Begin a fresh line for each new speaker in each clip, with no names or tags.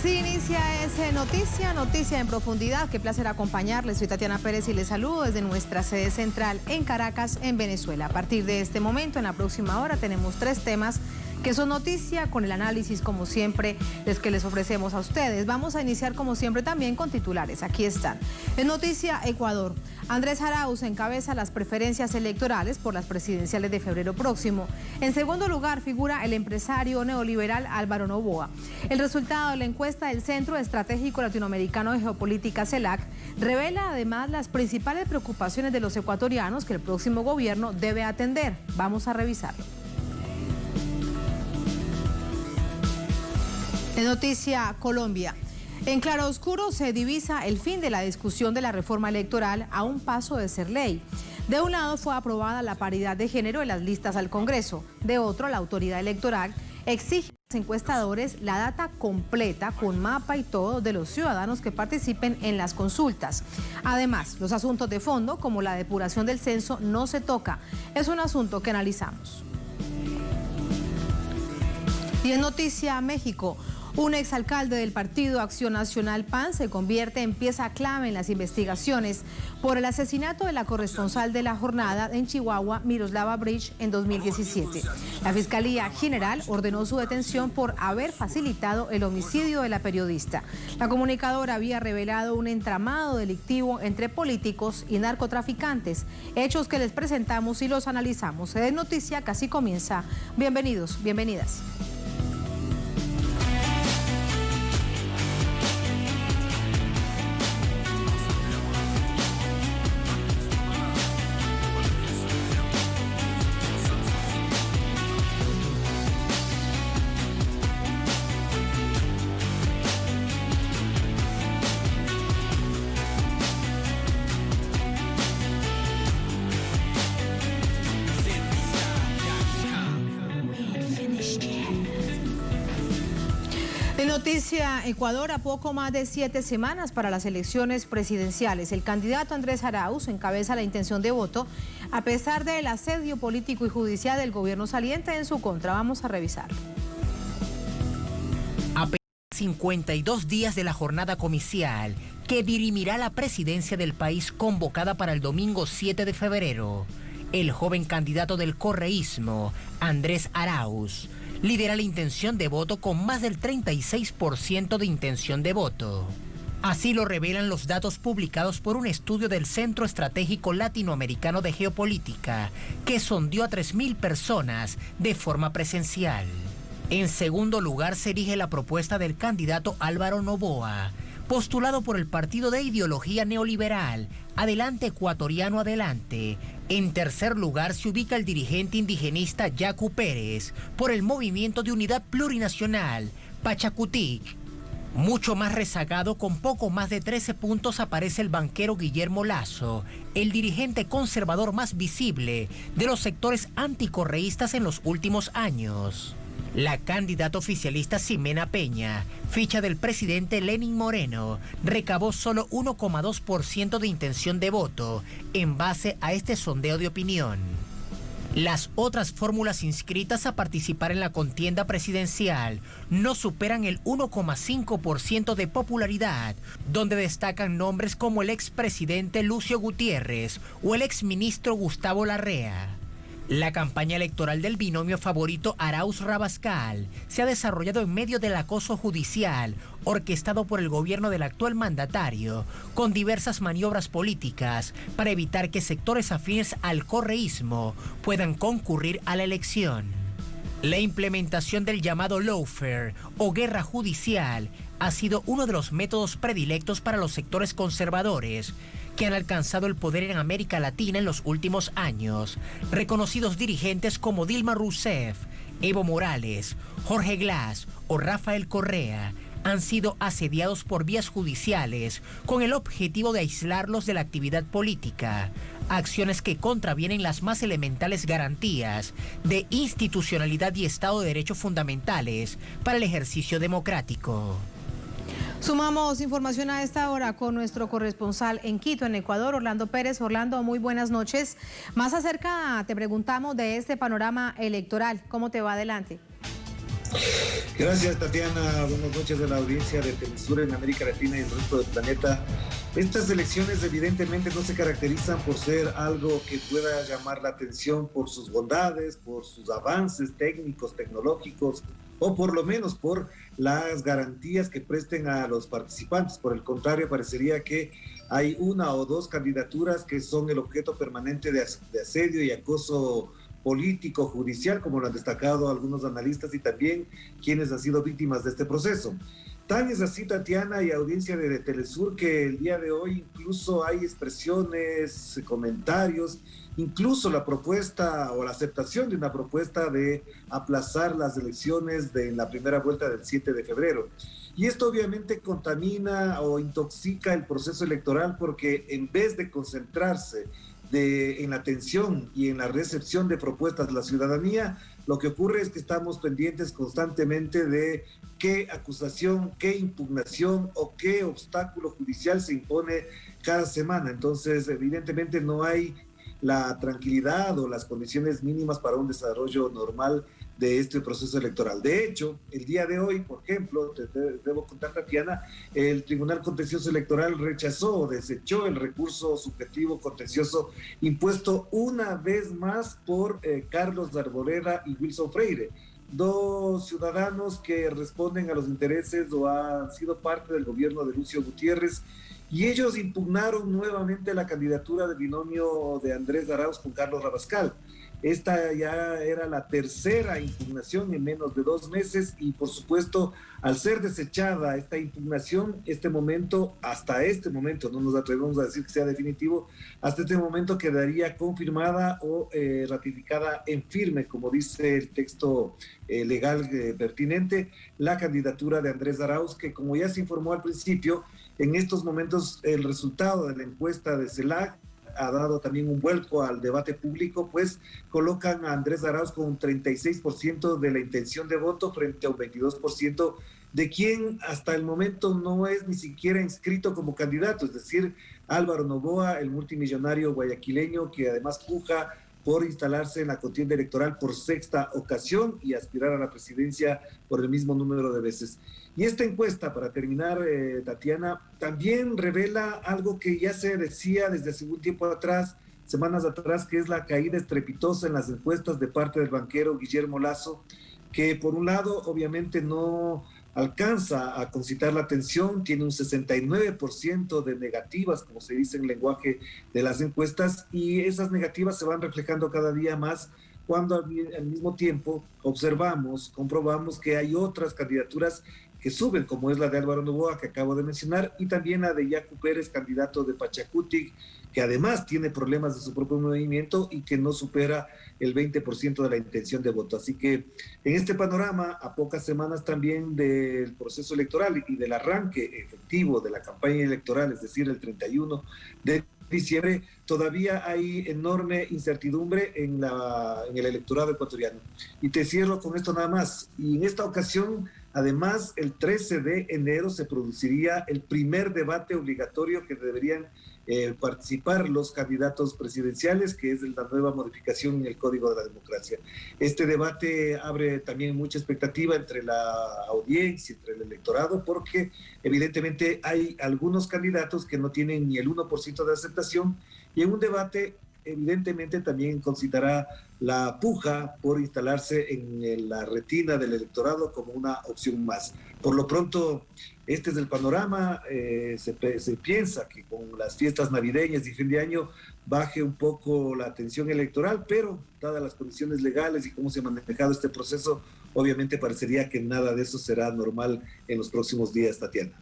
Así inicia ese Noticia en Profundidad. Qué placer acompañarles. Soy Tatiana Pérez y les saludo desde nuestra sede central en Caracas, en Venezuela. A partir de este momento, en la próxima hora, tenemos 3 temas que son noticia, con el análisis, como siempre, que les ofrecemos a ustedes. Vamos a iniciar, como siempre, también con titulares. Aquí están. En Noticia Ecuador, Andrés Arauz encabeza las preferencias electorales por las presidenciales de febrero próximo. En segundo lugar figura el empresario neoliberal Álvaro Noboa. El resultado de la encuesta del Centro Estratégico Latinoamericano de Geopolítica, CELAC, revela además las principales preocupaciones de los ecuatorianos que el próximo gobierno debe atender. Vamos a revisarlo. En Noticia Colombia, en claroscuro se divisa el fin de la discusión de la reforma electoral a un paso de ser ley. De un lado fue aprobada la paridad de género en las listas al Congreso, de otro la autoridad electoral exige a los encuestadores la data completa con mapa y todo de los ciudadanos que participen en las consultas. Además, los asuntos de fondo como la depuración del censo no se toca. Es un asunto que analizamos. Y en Noticia México, un exalcalde del Partido Acción Nacional PAN se convierte en pieza clave en las investigaciones por el asesinato de la corresponsal de La Jornada en Chihuahua, Miroslava Bridge, en 2017. La Fiscalía General ordenó su detención por haber facilitado el homicidio de la periodista. La comunicadora había revelado un entramado delictivo entre políticos y narcotraficantes, hechos que les presentamos y los analizamos. Es noticia que así comienza. Bienvenidos, bienvenidas. Noticia Ecuador, a poco más de 7 semanas para las elecciones presidenciales. El candidato Andrés Arauz encabeza la intención de voto a pesar del asedio político y judicial del gobierno saliente en su contra. Vamos a revisarlo.
Apenas 52 días de la jornada comicial que dirimirá la presidencia del país convocada para el domingo 7 de febrero. El joven candidato del correísmo, Andrés Arauz, lidera la intención de voto con más del 36% de intención de voto. Así lo revelan los datos publicados por un estudio del Centro Estratégico Latinoamericano de Geopolítica, que sondeó a 3.000 personas de forma presencial. En segundo lugar se erige la propuesta del candidato Álvaro Noboa, postulado por el partido de ideología neoliberal, Adelante Ecuatoriano Adelante. En tercer lugar se ubica el dirigente indigenista Yacu Pérez, por el Movimiento de Unidad Plurinacional, Pachacutic. Mucho más rezagado, con poco más de 13 puntos, aparece el banquero Guillermo Lazo, el dirigente conservador más visible de los sectores anticorreístas en los últimos años. La candidata oficialista Ximena Peña, ficha del presidente Lenín Moreno, recabó solo 1,2% de intención de voto en base a este sondeo de opinión. Las otras fórmulas inscritas a participar en la contienda presidencial no superan el 1,5% de popularidad, donde destacan nombres como el expresidente Lucio Gutiérrez o el exministro Gustavo Larrea. La campaña electoral del binomio favorito Arauz-Rabascal se ha desarrollado en medio del acoso judicial orquestado por el gobierno del actual mandatario, con diversas maniobras políticas para evitar que sectores afines al correísmo puedan concurrir a la elección. La implementación del llamado lawfare o guerra judicial ha sido uno de los métodos predilectos para los sectores conservadores que han alcanzado el poder en América Latina en los últimos años. Reconocidos dirigentes como Dilma Rousseff, Evo Morales, Jorge Glass o Rafael Correa han sido asediados por vías judiciales con el objetivo de aislarlos de la actividad política, acciones que contravienen las más elementales garantías de institucionalidad y Estado de Derecho fundamentales para el ejercicio democrático.
Sumamos información a esta hora con nuestro corresponsal en Quito, en Ecuador, Orlando Pérez. Orlando, muy buenas noches. Más acerca te preguntamos de este panorama electoral. ¿Cómo te va adelante?
Gracias, Tatiana. Buenas noches a la audiencia de Telesur en América Latina y el resto del planeta. Estas elecciones evidentemente no se caracterizan por ser algo que pueda llamar la atención por sus bondades, por sus avances técnicos, tecnológicos, o por lo menos por las garantías que presten a los participantes. Por el contrario, parecería que hay una o dos candidaturas que son el objeto permanente de asedio y acoso político, judicial, como lo han destacado algunos analistas y también quienes han sido víctimas de este proceso. Tan es así, Tatiana y audiencia de Telesur, que el día de hoy incluso hay expresiones, comentarios, incluso la propuesta o la aceptación de una propuesta de aplazar las elecciones de la primera vuelta del 7 de febrero. Y esto obviamente contamina o intoxica el proceso electoral porque en vez de concentrarse en la atención y en la recepción de propuestas de la ciudadanía, lo que ocurre es que estamos pendientes constantemente de qué acusación, qué impugnación o qué obstáculo judicial se impone cada semana. Entonces, evidentemente no hay la tranquilidad o las condiciones mínimas para un desarrollo normal de este proceso electoral. De hecho, el día de hoy, por ejemplo, te debo contar, Tatiana, el Tribunal Contencioso Electoral rechazó o desechó el recurso subjetivo contencioso impuesto una vez más por Carlos Arboleda y Wilson Freire, dos ciudadanos que responden a los intereses o han sido parte del gobierno de Lucio Gutiérrez, y ellos impugnaron nuevamente la candidatura del binomio de Andrés Arauz con Carlos Rabascal. Esta ya era la tercera impugnación en menos de 2 meses y por supuesto al ser desechada esta impugnación, hasta este momento, no nos atrevemos a decir que sea definitivo, hasta este momento quedaría confirmada o ratificada en firme, como dice el texto legal pertinente, la candidatura de Andrés Arauz, que como ya se informó al principio, en estos momentos el resultado de la encuesta de CELAC ha dado también un vuelco al debate público, pues colocan a Andrés Arauz con un 36% de la intención de voto frente a un 22% de quien hasta el momento no es ni siquiera inscrito como candidato, es decir, Álvaro Noboa, el multimillonario guayaquileño que además puja por instalarse en la contienda electoral por 6ª ocasión y aspirar a la presidencia por el mismo número de veces. Y esta encuesta, para terminar, Tatiana, también revela algo que ya se decía desde hace un tiempo atrás, semanas atrás, que es la caída estrepitosa en las encuestas de parte del banquero Guillermo Lasso, que por un lado obviamente no alcanza a concitar la atención, tiene un 69% de negativas, como se dice en el lenguaje de las encuestas, y esas negativas se van reflejando cada día más cuando al mismo tiempo comprobamos que hay otras candidaturas que suben, como es la de Álvaro Noboa, que acabo de mencionar, y también la de Yacu Pérez, candidato de Pachacutic, que además tiene problemas de su propio movimiento y que no supera el 20% de la intención de voto. Así que en este panorama, a pocas semanas también del proceso electoral y del arranque efectivo de la campaña electoral, es decir, el 31 de diciembre, todavía hay enorme incertidumbre en el electorado ecuatoriano. Y te cierro con esto nada más. Y en esta ocasión, además, el 13 de enero se produciría el primer debate obligatorio que deberían participar los candidatos presidenciales, que es la nueva modificación en el Código de la Democracia. Este debate abre también mucha expectativa entre la audiencia, entre el electorado, porque evidentemente hay algunos candidatos que no tienen ni el 1% de aceptación, y en un debate evidentemente también concitará la puja por instalarse en la retina del electorado como una opción más. Por lo pronto, este es el panorama. Se piensa que con las fiestas navideñas y fin de año baje un poco la tensión electoral, pero dadas las condiciones legales y cómo se ha manejado este proceso, obviamente parecería que nada de eso será normal en los próximos días, Tatiana.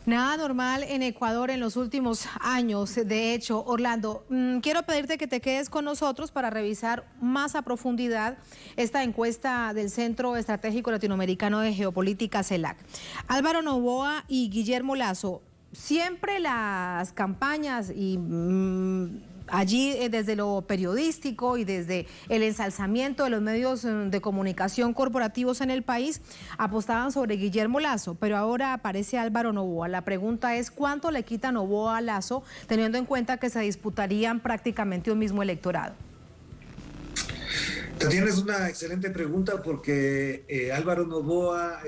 Nada normal en Ecuador en los últimos años. De hecho, Orlando, quiero pedirte que te quedes con nosotros para revisar más a profundidad esta encuesta del Centro Estratégico Latinoamericano de Geopolítica, CELAC. Álvaro Noboa y Guillermo Lasso, siempre las campañas y allí desde lo periodístico y desde el ensalzamiento de los medios de comunicación corporativos en el país apostaban sobre Guillermo Lasso, pero ahora aparece Álvaro Noboa. La pregunta es ¿cuánto le quita Noboa a Lasso, teniendo en cuenta que se disputarían prácticamente un mismo electorado?
Tienes una excelente pregunta porque Álvaro Noboa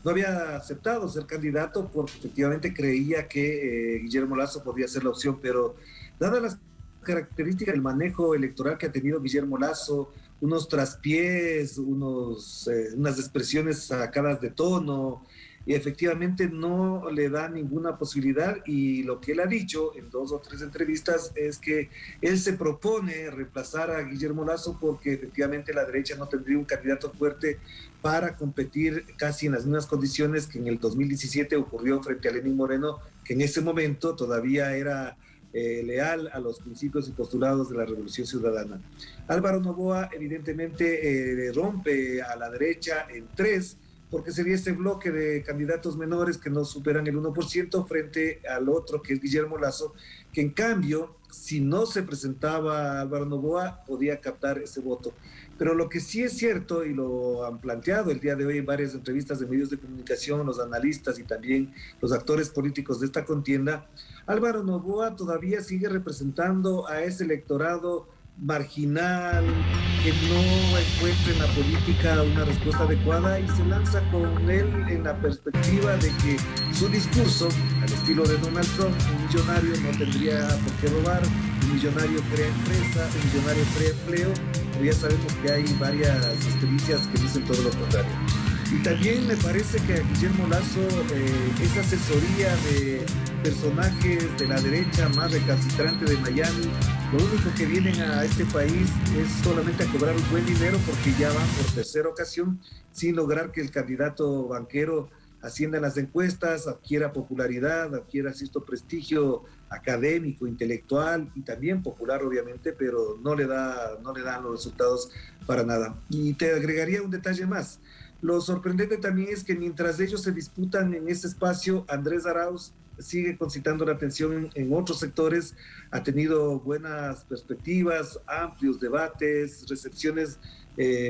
no había aceptado ser candidato porque efectivamente creía que Guillermo Lasso podía ser la opción, pero dadas las características del manejo electoral que ha tenido Guillermo Lasso, unos traspiés, unas expresiones sacadas de tono, y efectivamente no le da ninguna posibilidad, y lo que él ha dicho en 2 o 3 entrevistas es que él se propone reemplazar a Guillermo Lasso porque efectivamente la derecha no tendría un candidato fuerte para competir casi en las mismas condiciones que en el 2017 ocurrió frente a Lenín Moreno, que en ese momento todavía era leal a los principios y postulados de la Revolución Ciudadana. Álvaro Noboa evidentemente rompe a la derecha en 3, porque sería este bloque de candidatos menores que no superan el 1% frente al otro que es Guillermo Lasso, que en cambio, si no se presentaba Álvaro Noboa, podía captar ese voto. Pero lo que sí es cierto, y lo han planteado el día de hoy en varias entrevistas de medios de comunicación, los analistas y también los actores políticos de esta contienda, Álvaro Noboa todavía sigue representando a ese electorado marginal, que no encuentra en la política una respuesta adecuada, y se lanza con él en la perspectiva de que su discurso, al estilo de Donald Trump, un millonario no tendría por qué robar, un millonario crea empresa, un millonario crea empleo, pero ya sabemos que hay varias experiencias que dicen todo lo contrario. Y también me parece que a Guillermo Lasso esa asesoría de personajes de la derecha más recalcitrante de Miami, lo único que vienen a este país es solamente a cobrar un buen dinero, porque ya van por 3ª ocasión sin lograr que el candidato banquero ascienda en las encuestas, adquiera popularidad, adquiera cierto prestigio académico, intelectual y también popular, obviamente, pero no le dan los resultados para nada. Y te agregaría un detalle más. Lo sorprendente también es que mientras ellos se disputan en ese espacio, Andrés Arauz sigue concitando la atención en otros sectores, ha tenido buenas perspectivas, amplios debates, recepciones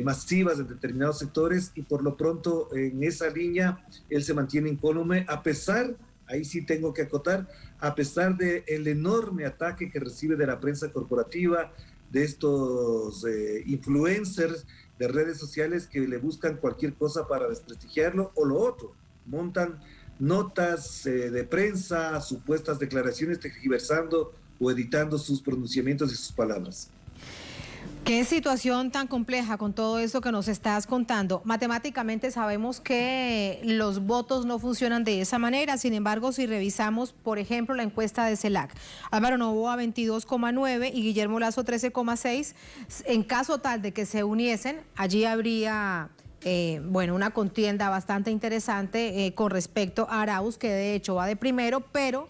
masivas en determinados sectores, y por lo pronto en esa línea él se mantiene incólume, a pesar, ahí sí tengo que acotar, a pesar del enorme ataque que recibe de la prensa corporativa, de estos influencers de redes sociales que le buscan cualquier cosa para desprestigiarlo, o lo otro, montan notas de prensa, supuestas declaraciones, tergiversando o editando sus pronunciamientos y sus palabras.
Qué situación tan compleja con todo eso que nos estás contando. Matemáticamente sabemos que los votos no funcionan de esa manera. Sin embargo, si revisamos, por ejemplo, la encuesta de CELAC, Álvaro Noboa 22,9 y Guillermo Lasso 13,6, en caso tal de que se uniesen, allí habría una contienda bastante interesante con respecto a Arauz, que de hecho va de primero, pero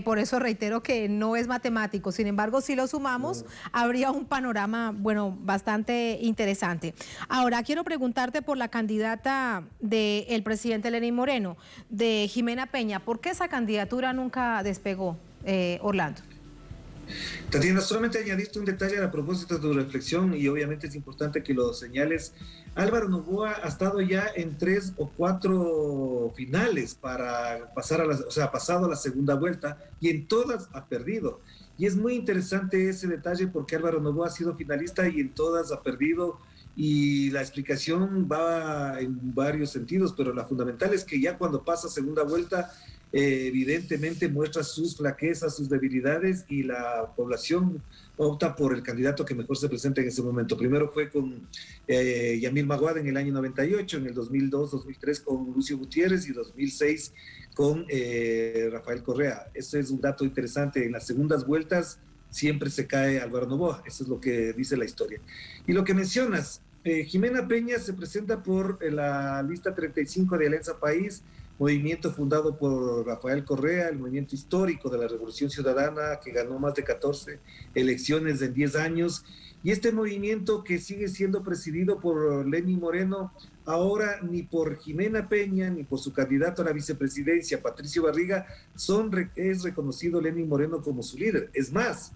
por eso reitero que no es matemático. Sin embargo, si lo sumamos, habría un panorama, bastante interesante. Ahora, quiero preguntarte por la candidata del presidente Lenín Moreno, de Jimena Peña. ¿Por qué esa candidatura nunca despegó, Orlando?
Tatiana, solamente añadiste un detalle a propósito de tu reflexión, y obviamente es importante que lo señales. Álvaro Noboa ha estado ya en 3 o 4 finales para pasar ha pasado a la segunda vuelta, y en todas ha perdido. Y es muy interesante ese detalle, porque Álvaro Noboa ha sido finalista y en todas ha perdido, y la explicación va en varios sentidos, pero la fundamental es que ya cuando pasa segunda vuelta, evidentemente muestra sus flaquezas, sus debilidades, y la población opta por el candidato que mejor se presenta en ese momento. Primero fue con Yamil Maguad en el año 98, en el 2002, 2003 con Lucio Gutiérrez, y 2006 con Rafael Correa. Ese es un dato interesante. En las segundas vueltas siempre se cae Álvaro Noboa. Eso es lo que dice la historia. Y lo que mencionas, Jimena Peña se presenta por la lista 35 de Alianza País, movimiento fundado por Rafael Correa, el movimiento histórico de la Revolución Ciudadana, que ganó más de 14 elecciones en 10 años, y este movimiento que sigue siendo presidido por Lenín Moreno, ahora ni por Jimena Peña ni por su candidato a la vicepresidencia, Patricio Barriga, es reconocido Lenín Moreno como su líder. Es más,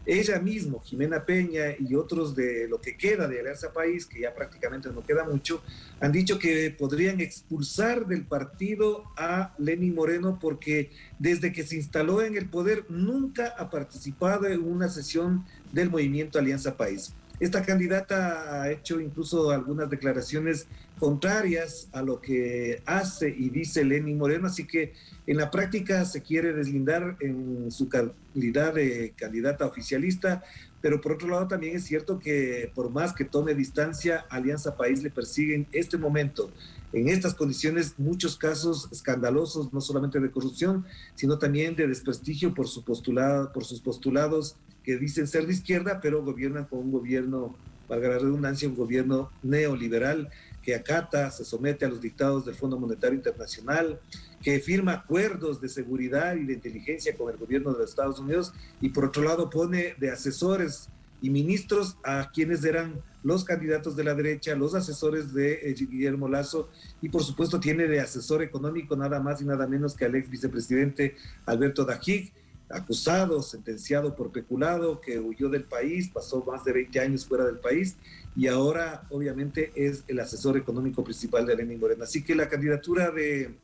ella misma, Jimena Peña, y otros de lo que queda de Alianza País, que ya prácticamente no queda mucho, han dicho que podrían expulsar del partido a Lenín Moreno, porque desde que se instaló en el poder nunca ha participado en una sesión del movimiento Alianza País. Esta candidata ha hecho incluso algunas declaraciones contrarias a lo que hace y dice Lenín Moreno, así que en la práctica se quiere deslindar en su calidad de candidata oficialista, pero por otro lado también es cierto que por más que tome distancia, Alianza País le persigue en este momento, en estas condiciones, muchos casos escandalosos, no solamente de corrupción, sino también de desprestigio por sus postulados que dicen ser de izquierda, pero gobiernan con un gobierno, valga la redundancia, un gobierno neoliberal que acata, se somete a los dictados del Fondo Monetario Internacional, que firma acuerdos de seguridad y de inteligencia con el gobierno de los Estados Unidos y por otro lado pone de asesores y ministros a quienes eran los candidatos de la derecha, los asesores de Guillermo Lasso y por supuesto tiene de asesor económico nada más y nada menos que al ex vicepresidente Alberto Dajik, acusado, sentenciado por peculado, que huyó del país, pasó más de 20 años fuera del país y ahora obviamente es el asesor económico principal de Lenín Moreno. Así que la candidatura de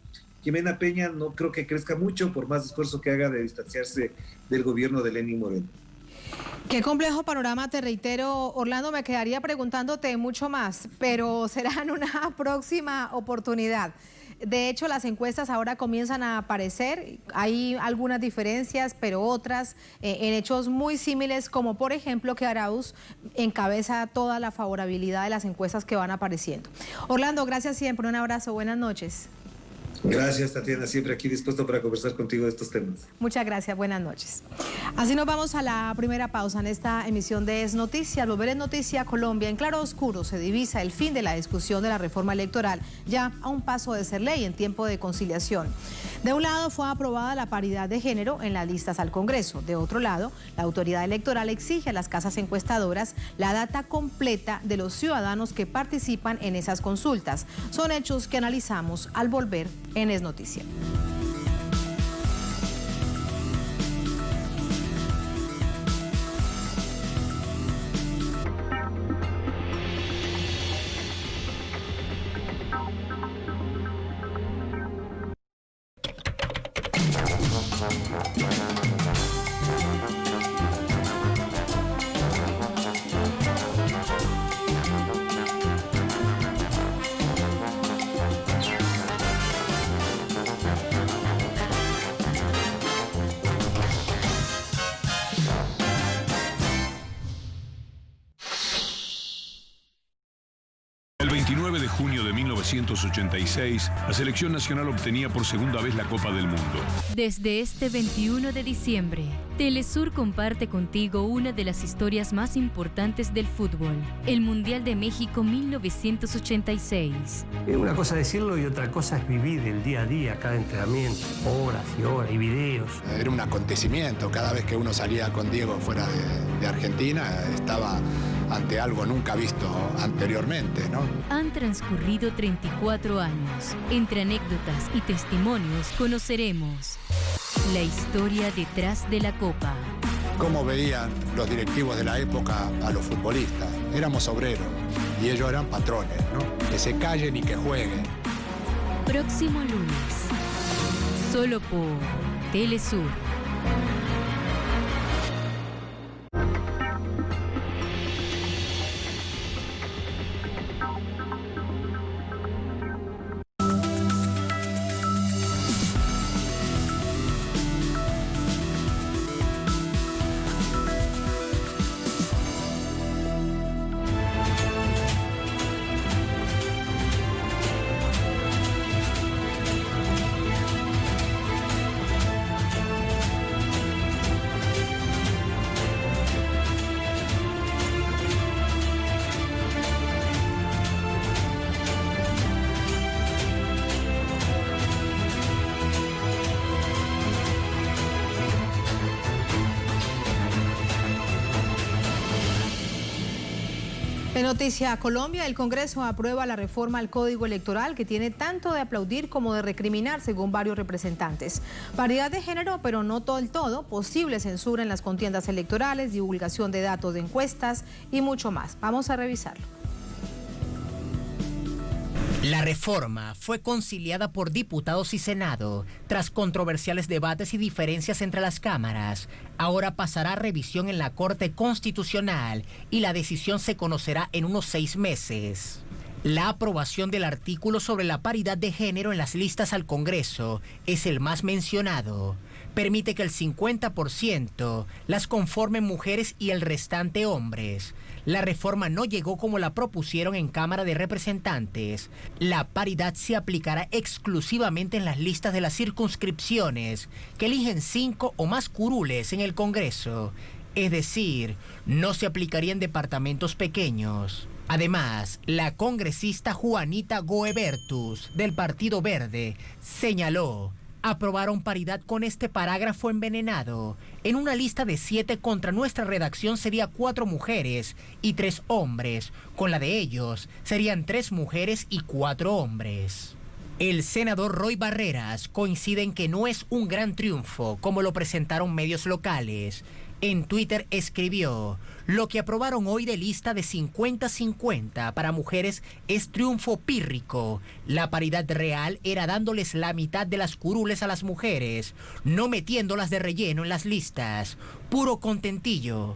Jimena Peña no creo que crezca mucho por más esfuerzo que haga de distanciarse del gobierno de Lenín Moreno.
Qué complejo panorama, te reitero, Orlando, me quedaría preguntándote mucho más, pero será en una próxima oportunidad. De hecho, las encuestas ahora comienzan a aparecer, hay algunas diferencias, pero otras en hechos muy similares, como por ejemplo que Arauz encabeza toda la favorabilidad de las encuestas que van apareciendo. Orlando, gracias siempre, un abrazo, buenas noches.
Gracias, Tatiana, siempre aquí dispuesto para conversar contigo de estos temas.
Muchas gracias, buenas noches. Así nos vamos a la primera pausa en esta emisión de Es Noticia. Al volver en Noticia Colombia, en claro oscuro se divisa el fin de la discusión de la reforma electoral, ya a un paso de ser ley en tiempo de conciliación. De un lado fue aprobada la paridad de género en las listas al Congreso. De otro lado, la autoridad electoral exige a las casas encuestadoras la data completa de los ciudadanos que participan en esas consultas. Son hechos que analizamos al volver en Es Noticia.
El 29 de junio de 1986, la selección nacional obtenía por segunda vez la Copa del Mundo.
Desde este 21 de diciembre, Telesur comparte contigo una de las historias más importantes del fútbol, el Mundial de México 1986.
Una cosa es decirlo y otra cosa es vivir el día a día, cada entrenamiento, horas y horas y videos.
Era un acontecimiento, cada vez que uno salía con Diego fuera de Argentina, estaba ante algo nunca visto anteriormente, ¿no?
Han transcurrido 34 años. Entre anécdotas y testimonios conoceremos la historia detrás de la Copa.
Cómo veían los directivos de la época a los futbolistas. Éramos obreros y ellos eran patrones, ¿no? Que se callen y que jueguen.
Próximo lunes, solo por Telesur.
En Noticia Colombia, el Congreso aprueba la reforma al Código Electoral que tiene tanto de aplaudir como de recriminar, según varios representantes. Paridad de género, pero no todo el todo, posible censura en las contiendas electorales, divulgación de datos de encuestas y mucho más. Vamos a revisarlo.
La reforma fue conciliada por diputados y Senado tras controversiales debates y diferencias entre las cámaras. Ahora pasará a revisión en la Corte Constitucional y la decisión se conocerá en unos 6 meses. La aprobación del artículo sobre la paridad de género en las listas al Congreso es el más mencionado. Permite que el 50% las conformen mujeres y el restante hombres. La reforma no llegó como la propusieron en Cámara de Representantes. La paridad se aplicará exclusivamente en las listas de las circunscripciones que eligen 5 o más curules en el Congreso. Es decir, no se aplicaría en departamentos pequeños. Además, la congresista Juanita Goebertus, del Partido Verde, señaló: aprobaron paridad con este parágrafo envenenado. En una lista de 7 contra nuestra redacción sería 4 mujeres y 3 hombres. Con la de ellos serían 3 mujeres y 4 hombres. El senador Roy Barreras coincide en que no es un gran triunfo, como lo presentaron medios locales. En Twitter escribió: lo que aprobaron hoy de lista de 50-50 para mujeres es triunfo pírrico. La paridad real era dándoles la mitad de las curules a las mujeres, no metiéndolas de relleno en las listas. Puro contentillo.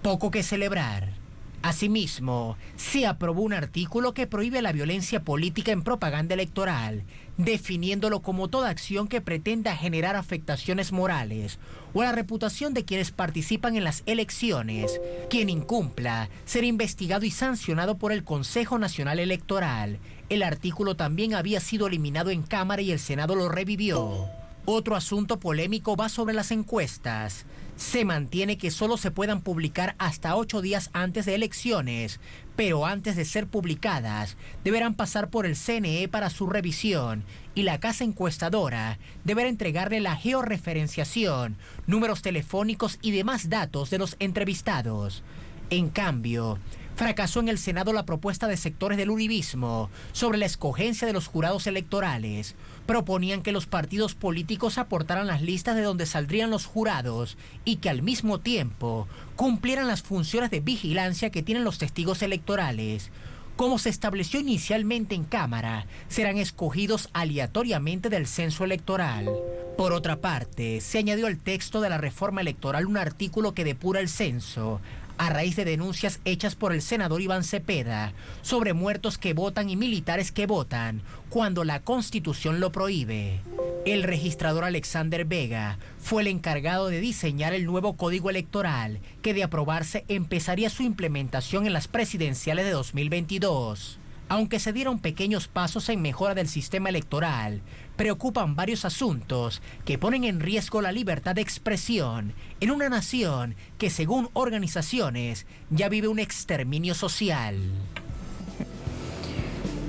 Poco que celebrar. Asimismo, se aprobó un artículo que prohíbe la violencia política en propaganda electoral, definiéndolo como toda acción que pretenda generar afectaciones morales o a la reputación de quienes participan en las elecciones. Quien incumpla será investigado y sancionado por el Consejo Nacional Electoral. El artículo también había sido eliminado en Cámara y el Senado lo revivió. Otro asunto polémico va sobre las encuestas. Se mantiene que solo se puedan publicar hasta 8 días antes de elecciones, pero antes de ser publicadas deberán pasar por el CNE para su revisión y la casa encuestadora deberá entregarle la georreferenciación, números telefónicos y demás datos de los entrevistados. En cambio, fracasó en el Senado la propuesta de sectores del uribismo sobre la escogencia de los jurados electorales. Proponían que los partidos políticos aportaran las listas de donde saldrían los jurados y que al mismo tiempo cumplieran las funciones de vigilancia que tienen los testigos electorales. Como se estableció inicialmente en Cámara, serán escogidos aleatoriamente del censo electoral. Por otra parte, se añadió al texto de la reforma electoral un artículo que depura el censo, a raíz de denuncias hechas por el senador Iván Cepeda sobre muertos que votan y militares que votan, cuando la Constitución lo prohíbe. El registrador Alexander Vega fue el encargado de diseñar el nuevo Código Electoral, que de aprobarse empezaría su implementación en las presidenciales de 2022. Aunque se dieron pequeños pasos en mejora del sistema electoral, preocupan varios asuntos que ponen en riesgo la libertad de expresión en una nación que, según organizaciones, ya vive un exterminio social.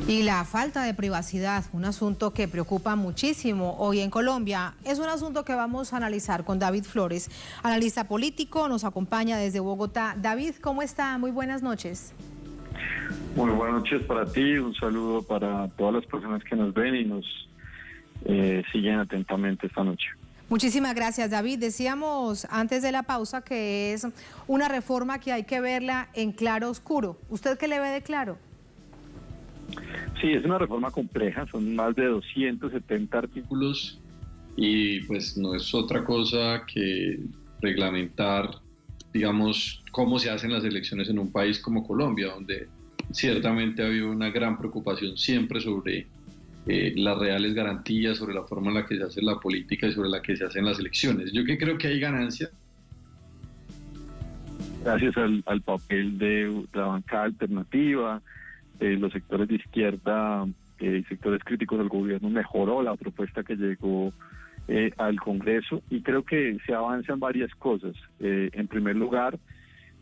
Y la falta de privacidad, un asunto que preocupa muchísimo hoy en Colombia, es un asunto que vamos a analizar con David Flores, analista político, nos acompaña desde Bogotá. David, ¿cómo está? Muy buenas noches.
Muy buenas noches para ti, un saludo para todas las personas que nos ven y nos siguen atentamente esta noche.
Muchísimas gracias, David. Decíamos antes de la pausa que es una reforma que hay que verla en claro oscuro. ¿Usted qué le ve de claro?
Sí, es una reforma compleja, son más de 270 artículos
y pues no es otra cosa que reglamentar, digamos, cómo se hacen las elecciones en un país como Colombia, donde ciertamente ha habido una gran preocupación siempre sobre las reales garantías, sobre la forma en la que se hace la política y sobre la que se hacen las elecciones. Yo que creo que hay ganancia.
Gracias al papel de la bancada alternativa, los sectores de izquierda y sectores críticos del gobierno, mejoró la propuesta que llegó al Congreso y creo que se avanzan varias cosas. En primer lugar,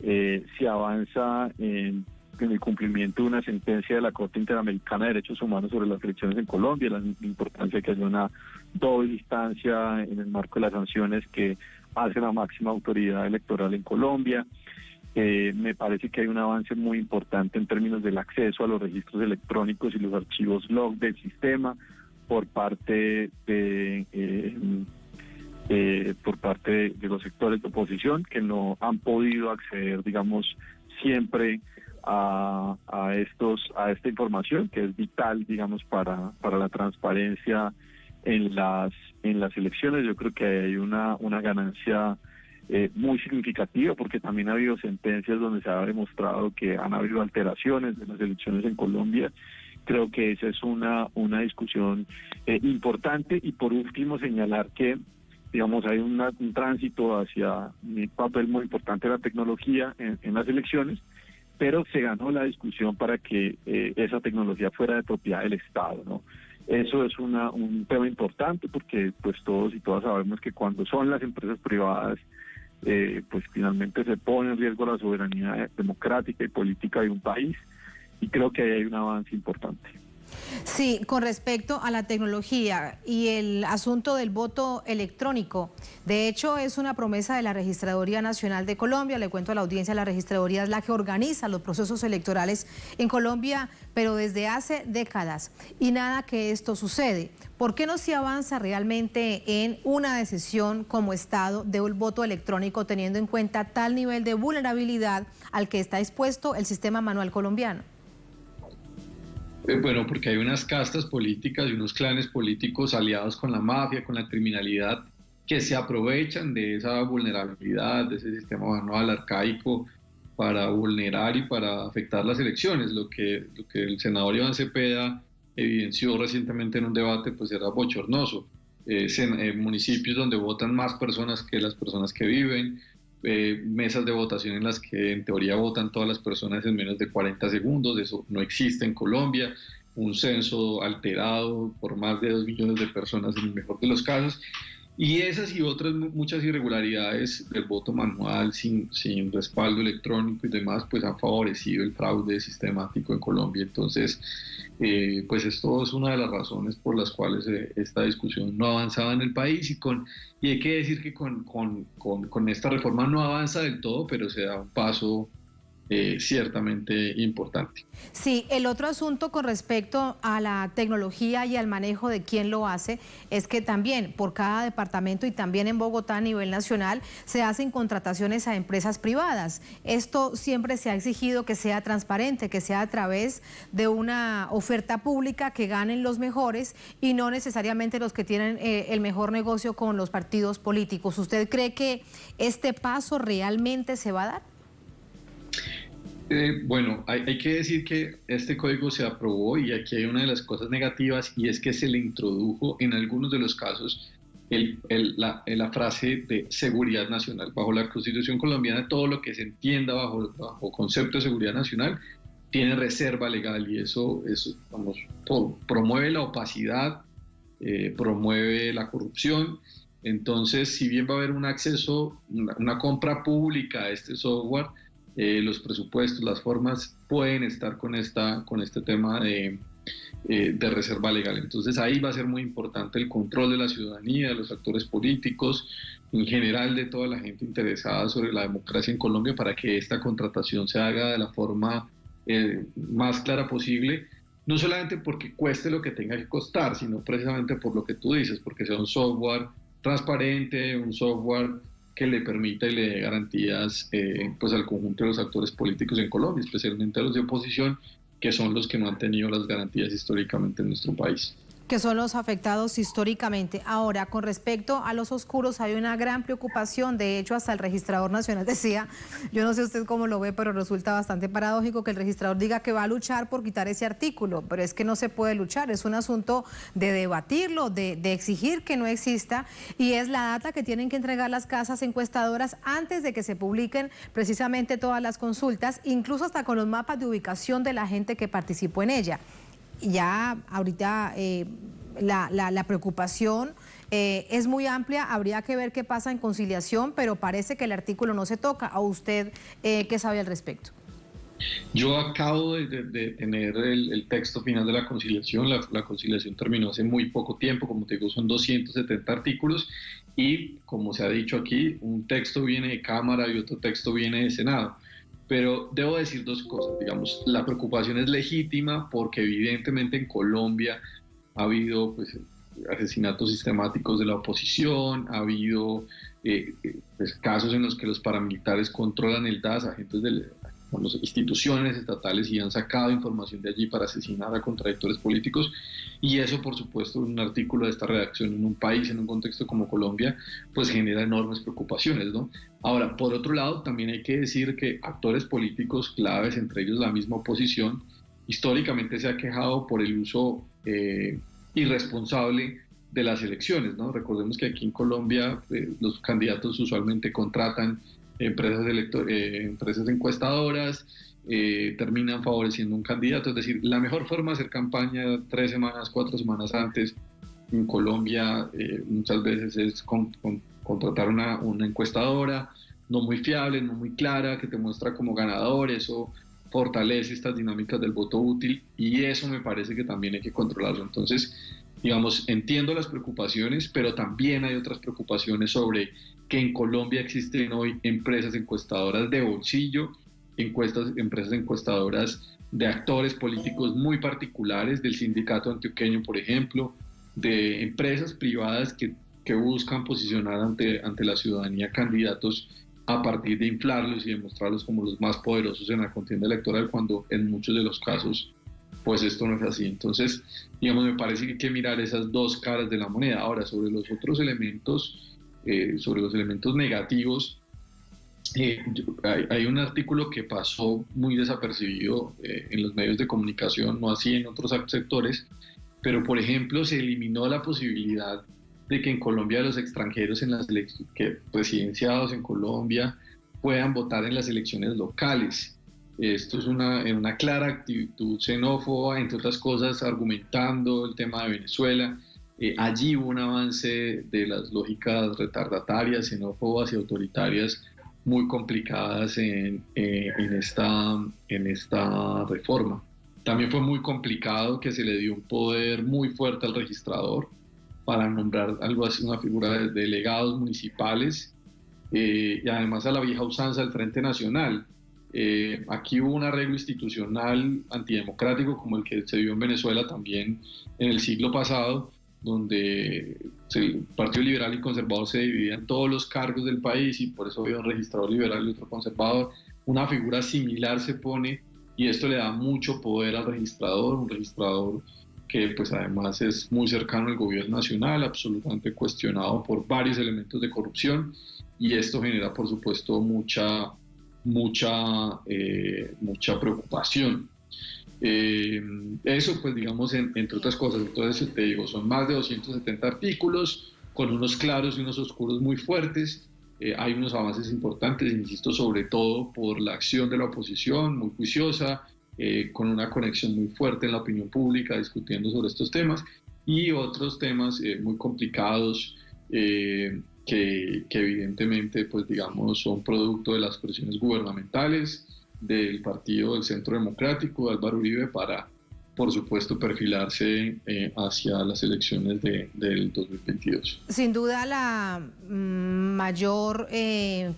se avanza en el cumplimiento de una sentencia de la Corte Interamericana de Derechos Humanos sobre las elecciones en Colombia, la importancia que haya una doble instancia en el marco de las sanciones que hace la máxima autoridad electoral en Colombia. Me parece que hay un avance muy importante en términos del acceso a los registros electrónicos y los archivos log del sistema por parte de los sectores de oposición que no han podido acceder, digamos, siempre a esta información que es vital, digamos, para la transparencia en las elecciones. Yo creo que hay una ganancia muy significativa, porque también ha habido sentencias donde se ha demostrado que han habido alteraciones de las elecciones en Colombia. Creo que esa es una discusión importante. Y por último, señalar que, digamos, hay un tránsito hacia un papel muy importante de la tecnología en las elecciones, pero se ganó la discusión para que esa tecnología fuera de propiedad del Estado, ¿no? Eso es un tema importante, porque pues todos y todas sabemos que cuando son las empresas privadas, pues finalmente se pone en riesgo la soberanía democrática y política de un país, y creo que ahí hay un avance importante.
Sí, con respecto a la tecnología y el asunto del voto electrónico, de hecho es una promesa de la Registraduría Nacional de Colombia. Le cuento a la audiencia, la Registraduría es la que organiza los procesos electorales en Colombia, pero desde hace décadas, y nada que esto sucede. ¿Por qué no se avanza realmente en una decisión como Estado de un voto electrónico, teniendo en cuenta tal nivel de vulnerabilidad al que está expuesto el sistema manual colombiano?
Bueno, porque hay unas castas políticas y unos clanes políticos aliados con la mafia, con la criminalidad, que se aprovechan de esa vulnerabilidad, de ese sistema manual arcaico, para vulnerar y para afectar las elecciones. Lo que el senador Iván Cepeda evidenció recientemente en un debate, pues era bochornoso. En municipios donde votan más personas que las personas que viven, mesas de votación en las que en teoría votan todas las personas en menos de 40 segundos, eso no existe en Colombia, un censo alterado por más de 2 millones de personas en el mejor de los casos, y esas y otras muchas irregularidades del voto manual sin respaldo electrónico y demás, pues han favorecido el fraude sistemático en Colombia. Entonces, pues esto es una de las razones por las cuales esta discusión no avanzaba en el país, y hay que decir que con esta reforma no avanza del todo, pero se da un paso ciertamente importante.
Sí, el otro asunto con respecto a la tecnología y al manejo de quién lo hace es que también por cada departamento y también en Bogotá a nivel nacional se hacen contrataciones a empresas privadas. Esto siempre se ha exigido que sea transparente, que sea a través de una oferta pública, que ganen los mejores y no necesariamente los que tienen el mejor negocio con los partidos políticos. ¿Usted cree que este paso realmente se va a dar?
Bueno, hay que decir que este código se aprobó, y aquí hay una de las cosas negativas, y es que se le introdujo en algunos de los casos la frase de seguridad nacional. Bajo la Constitución colombiana, todo lo que se entienda bajo concepto de seguridad nacional tiene reserva legal, y eso vamos, promueve la opacidad, promueve la corrupción. Entonces, si bien va a haber un acceso, una compra pública a este software, los presupuestos, las formas pueden estar con este tema de reserva legal. Entonces ahí va a ser muy importante el control de la ciudadanía, de los actores políticos, en general de toda la gente interesada sobre la democracia en Colombia, para que esta contratación se haga de la forma más clara posible, no solamente porque cueste lo que tenga que costar, sino precisamente por lo que tú dices, porque sea un software transparente, un software que le permita y le dé garantías pues al conjunto de los actores políticos en Colombia, especialmente a los de oposición, que son los que no han tenido las garantías históricamente en nuestro país.
Que son los afectados históricamente. Ahora, con respecto a los oscuros, hay una gran preocupación. De hecho, hasta el Registrador Nacional decía, yo no sé usted cómo lo ve, pero resulta bastante paradójico que el registrador diga que va a luchar por quitar ese artículo, pero es que no se puede luchar, es un asunto de debatirlo, de exigir que no exista, y es la data que tienen que entregar las casas encuestadoras antes de que se publiquen precisamente todas las consultas, incluso hasta con los mapas de ubicación de la gente que participó en ella. Ya ahorita la preocupación es muy amplia, habría que ver qué pasa en conciliación, pero parece que el artículo no se toca. ¿A usted qué sabe al respecto?
Yo acabo de tener el texto final de la conciliación. La conciliación terminó hace muy poco tiempo, como te digo, son 270 artículos, y como se ha dicho aquí, un texto viene de Cámara y otro texto viene de Senado. Pero debo decir dos cosas, digamos, la preocupación es legítima porque evidentemente en Colombia ha habido pues, asesinatos sistemáticos de la oposición, ha habido pues, casos en los que los paramilitares controlan el DAS, agentes instituciones estatales y han sacado información de allí para asesinar a contradictores políticos, y eso, por supuesto, un artículo de esta redacción en un país, en un contexto como Colombia, pues genera enormes preocupaciones, ¿no? Ahora, por otro lado, también hay que decir que actores políticos claves, entre ellos la misma oposición, históricamente se ha quejado por el uso irresponsable de las elecciones, ¿no? Recordemos que aquí en Colombia los candidatos usualmente contratan empresas encuestadoras, terminan favoreciendo un candidato, es decir, la mejor forma de hacer campaña 3 semanas, 4 semanas antes en Colombia muchas veces es contratar una encuestadora no muy fiable, no muy clara, que te muestra como ganador. Eso fortalece estas dinámicas del voto útil y eso me parece que también hay que controlarlo. Entonces, digamos, entiendo las preocupaciones, pero también hay otras preocupaciones sobre que en Colombia existen hoy empresas encuestadoras de bolsillo, empresas encuestadoras de actores políticos muy particulares, del sindicato antioqueño, por ejemplo, de empresas privadas que buscan posicionar ante la ciudadanía candidatos a partir de inflarlos y demostrarlos como los más poderosos en la contienda electoral, cuando en muchos de los casos pues esto no es así. Entonces, digamos, me parece que hay que mirar esas dos caras de la moneda. Ahora, sobre los otros elementos, sobre los elementos negativos, hay un artículo que pasó muy desapercibido en los medios de comunicación, no así en otros sectores, pero por ejemplo se eliminó la posibilidad de que en Colombia los extranjeros presidenciados en Colombia puedan votar en las elecciones locales. Esto es una clara actitud xenófoba, entre otras cosas argumentando el tema de Venezuela. Allí hubo un avance de las lógicas retardatarias, xenófobas y autoritarias muy complicadas en esta reforma. También fue muy complicado que se le dio un poder muy fuerte al registrador para nombrar algo así, una figura de delegados municipales, y además a la vieja usanza del Frente Nacional. Aquí hubo un arreglo institucional antidemocrático como el que se dio en Venezuela también en el siglo pasado, donde el Partido Liberal y Conservador se dividían todos los cargos del país y por eso había un registrador liberal y otro conservador. Una figura similar se pone y esto le da mucho poder al registrador, un registrador que pues además es muy cercano al gobierno nacional, absolutamente cuestionado por varios elementos de corrupción, y esto genera por supuesto mucha preocupación. Eso pues digamos entre otras cosas. Entonces te digo, son más de 270 artículos con unos claros y unos oscuros muy fuertes. Hay unos avances importantes, insisto, sobre todo por la acción de la oposición muy juiciosa, con una conexión muy fuerte en la opinión pública discutiendo sobre estos temas, y otros temas muy complicados que evidentemente pues digamos son producto de las presiones gubernamentales del Partido del Centro Democrático de Álvaro Uribe para, por supuesto, perfilarse hacia las elecciones del 2022.
Sin duda la mayor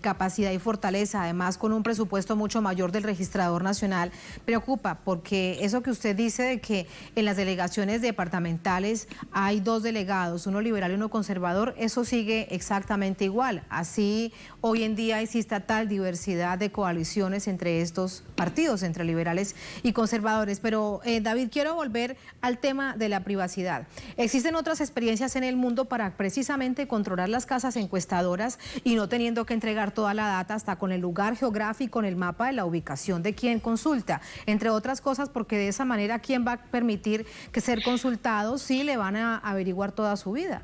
capacidad y fortaleza, además con un presupuesto mucho mayor del Registrador Nacional, preocupa, porque eso que usted dice de que en las delegaciones departamentales hay 2 delegados, uno liberal y uno conservador, eso sigue exactamente igual. Así hoy en día existe tal diversidad de coaliciones entre estos partidos, entre liberales y conservadores. Pero David, quiero volver al tema de la privacidad. Existen otras experiencias en el mundo para precisamente controlar las casas encuestadoras y no teniendo que entregar toda la data, hasta con el lugar geográfico, en el mapa de la ubicación de quien consulta, entre otras cosas, porque de esa manera, ¿quién va a permitir que ser consultado si le van a averiguar toda su vida?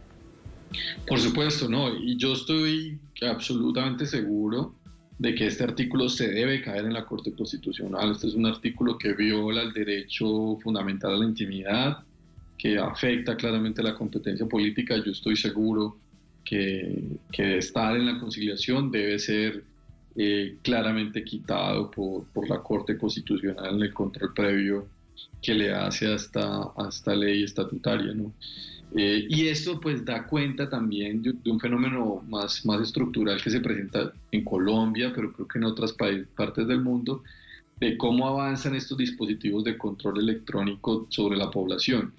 Por supuesto, no, y yo estoy absolutamente seguro de que este artículo se debe caer en la Corte Constitucional. Este es un artículo que viola el derecho fundamental a la intimidad, que afecta claramente la competencia política. Yo estoy seguro que estar en la conciliación debe ser claramente quitado por la Corte Constitucional en el control previo que le hace a esta ley estatutaria, ¿no? Y esto pues da cuenta también de un fenómeno más estructural que se presenta en Colombia, pero creo que en otras partes del mundo, de cómo avanzan estos dispositivos de control electrónico sobre la población.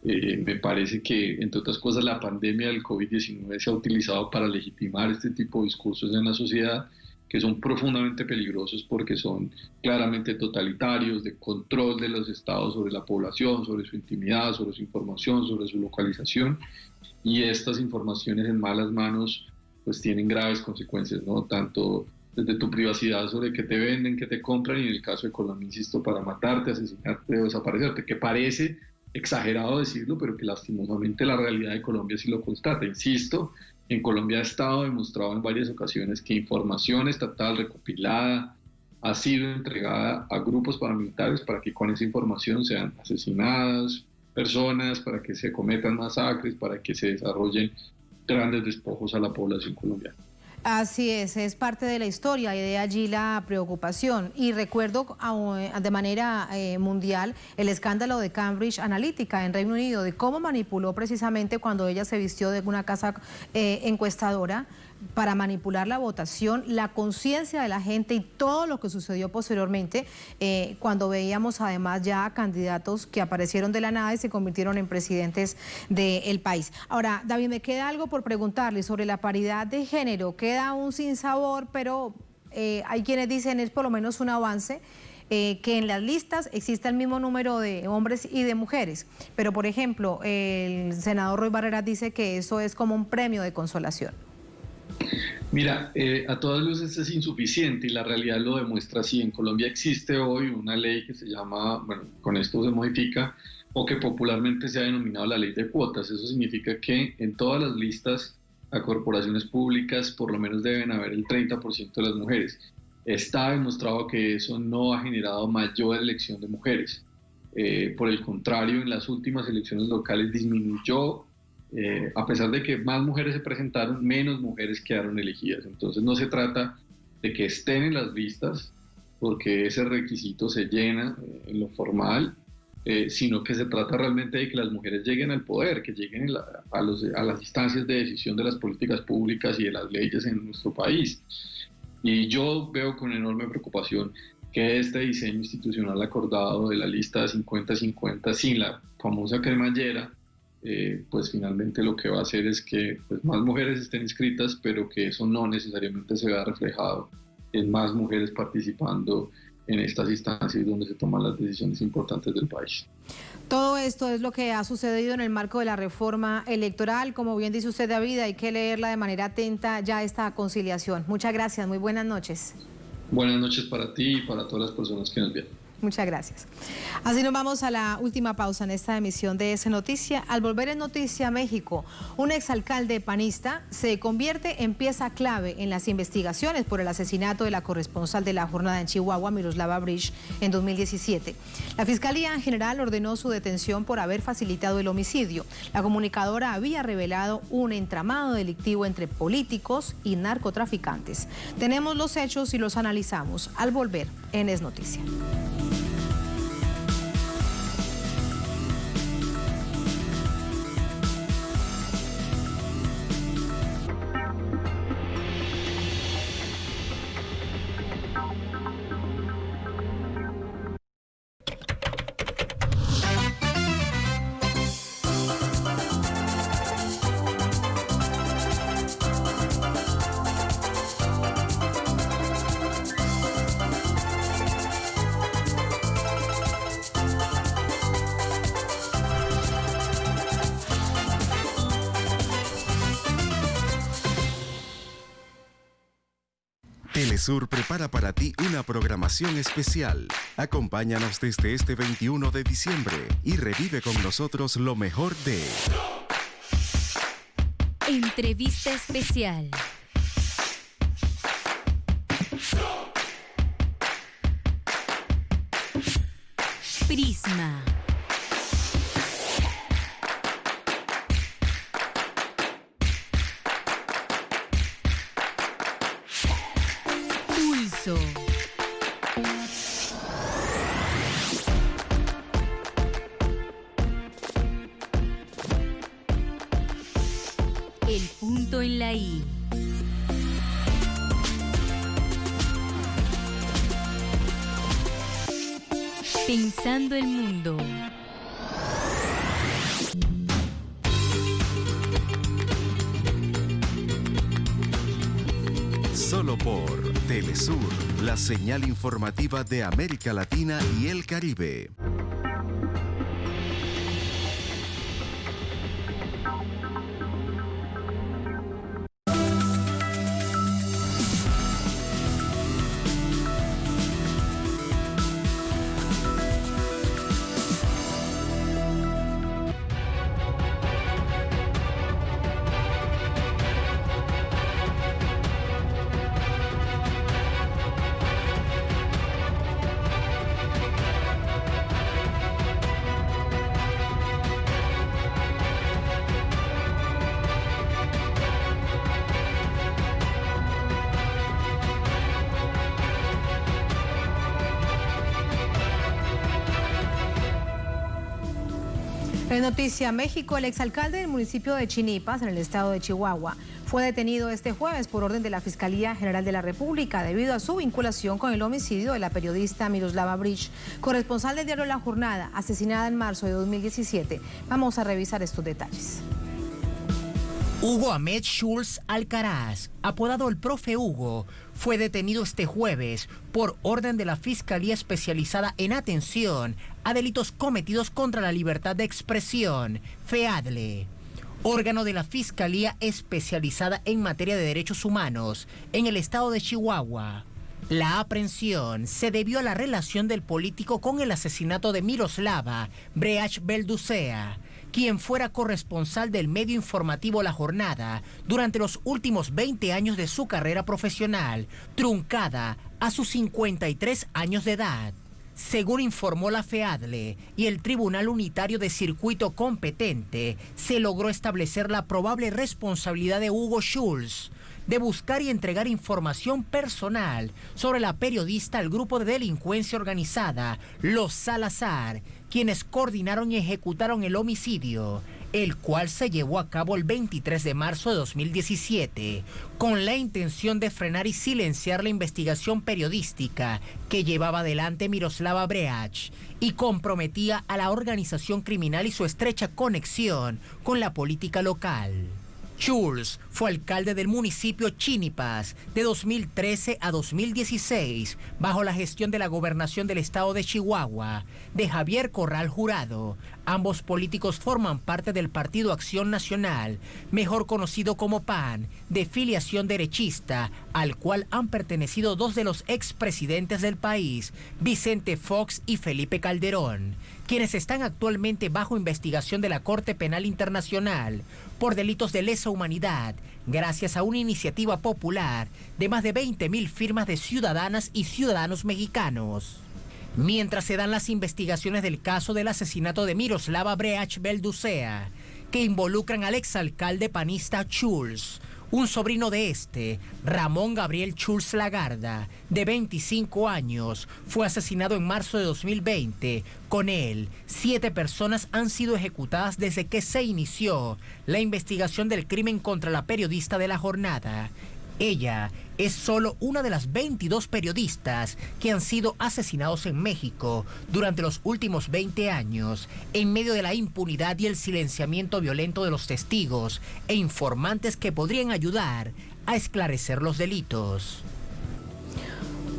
Me parece que, entre otras cosas, la pandemia del COVID-19 se ha utilizado para legitimar este tipo de discursos en la sociedad, que son profundamente peligrosos porque son claramente totalitarios, de control de los estados sobre la población, sobre su intimidad, sobre su información, sobre su localización, y estas informaciones en malas manos pues tienen graves consecuencias, ¿no? Tanto desde tu privacidad sobre qué te venden, qué te compran, y en el caso de Colombia, insisto, para matarte, asesinarte o desaparecerte, que parece exagerado decirlo, pero que lastimosamente la realidad de Colombia sí lo constata. Insisto, en Colombia ha estado demostrado en varias ocasiones que información estatal recopilada ha sido entregada a grupos paramilitares para que con esa información sean asesinadas personas, para que se cometan masacres, para que se desarrollen grandes despojos a la población colombiana.
Así es parte de la historia y de allí la preocupación. Y recuerdo de manera mundial el escándalo de Cambridge Analytica en Reino Unido, de cómo manipuló precisamente cuando ella se vistió de una casa encuestadora para manipular la votación, la conciencia de la gente y todo lo que sucedió posteriormente cuando veíamos además ya candidatos que aparecieron de la nada y se convirtieron en presidentes del país. Ahora, David, me queda algo por preguntarle sobre la paridad de género. Queda un sinsabor, pero hay quienes dicen es por lo menos un avance. Que en las listas exista el mismo número de hombres y de mujeres, pero por ejemplo el senador Roy Barreras dice que eso es como un premio de consolación.
Mira, a todas luces es insuficiente y la realidad lo demuestra así. En Colombia existe hoy una ley que se llama, bueno, con esto se modifica, o que popularmente se ha denominado la ley de cuotas. Eso significa que en todas las listas a corporaciones públicas por lo menos deben haber el 30% de las mujeres. Está demostrado que eso no ha generado mayor elección de mujeres. Por el contrario, en las últimas elecciones locales disminuyó. A pesar de que más mujeres se presentaron, menos mujeres quedaron elegidas. Entonces no se trata de que estén en las listas, porque ese requisito se llena en lo formal, sino que se trata realmente de que las mujeres lleguen al poder, que lleguen a las instancias de decisión de las políticas públicas y de las leyes en nuestro país. Y yo veo con enorme preocupación que este diseño institucional acordado de la lista de 50-50 sin la famosa cremallera, pues finalmente lo que va a hacer es que pues, más mujeres estén inscritas, pero que eso no necesariamente se vea reflejado en más mujeres participando en estas instancias donde se toman las decisiones importantes del país.
Todo esto es lo que ha sucedido en el marco de la reforma electoral. Como bien dice usted, David, hay que leerla de manera atenta ya esta conciliación. Muchas gracias, muy buenas noches.
Buenas noches para ti y para todas las personas que nos vieron.
Muchas gracias. Así nos vamos a la última pausa en esta emisión de Es Noticia. Al volver en Noticia México, un exalcalde panista se convierte en pieza clave en las investigaciones por el asesinato de la corresponsal de La Jornada en Chihuahua, Miroslava Bridge, en 2017. La Fiscalía General ordenó su detención por haber facilitado el homicidio. La comunicadora había revelado un entramado delictivo entre políticos y narcotraficantes. Tenemos los hechos y los analizamos al volver en Es Noticia.
Telesur prepara para ti una programación especial. Acompáñanos desde este 21 de diciembre y revive con nosotros lo mejor de...
Entrevista especial. Prisma. Pulso. El punto en la I. Pensando el mundo.
Solo por Telesur, la señal informativa de América Latina y el Caribe.
En Noticia México, el exalcalde del municipio de Chinipas, en el estado de Chihuahua, fue detenido este jueves por orden de la Fiscalía General de la República debido a su vinculación con el homicidio de la periodista Miroslava Breach, corresponsal del diario La Jornada, asesinada en marzo de 2017. Vamos a revisar estos detalles.
Hugo Ahmed Schultz Alcaraz, apodado el Profe Hugo, fue detenido este jueves por orden de la Fiscalía Especializada en Atención a Delitos Cometidos contra la Libertad de Expresión, FEADLE, órgano de la Fiscalía Especializada en Materia de Derechos Humanos en el estado de Chihuahua. La aprehensión se debió a la relación del político con el asesinato de Miroslava Breach Belducea, quien fuera corresponsal del medio informativo La Jornada durante los últimos 20 años de su carrera profesional, truncada a sus 53 años de edad. Según informó la FEADLE y el Tribunal Unitario de Circuito competente, se logró establecer la probable responsabilidad de Hugo Schultz de buscar y entregar información personal sobre la periodista al grupo de delincuencia organizada Los Salazar, quienes coordinaron y ejecutaron el homicidio, el cual se llevó a cabo el 23 de marzo de 2017, con la intención de frenar y silenciar la investigación periodística que llevaba adelante Miroslava Breach y comprometía a la organización criminal y su estrecha conexión con la política local. Schultz fue alcalde del municipio Chinipas de 2013 a 2016, bajo la gestión de la gobernación del estado de Chihuahua, de Javier Corral Jurado. Ambos políticos forman parte del Partido Acción Nacional, mejor conocido como PAN, de filiación derechista, al cual han pertenecido dos de los expresidentes del país, Vicente Fox y Felipe Calderón, quienes están actualmente bajo investigación de la Corte Penal Internacional por delitos de lesa humanidad, gracias a una iniciativa popular de más de 20,000 firmas de ciudadanas y ciudadanos mexicanos. Mientras se dan las investigaciones del caso del asesinato de Miroslava Breach Belducea, que involucran al exalcalde panista Schultz, un sobrino de este, Ramón Gabriel Schultz Lagarda, de 25 años, fue asesinado en marzo de 2020. Con él, 7 personas han sido ejecutadas desde que se inició la investigación del crimen contra la periodista de La Jornada. Ella es solo una de las 22 periodistas que han sido asesinados en México durante los últimos 20 años, en medio de la impunidad y el silenciamiento violento de los testigos e informantes que podrían ayudar a esclarecer los delitos.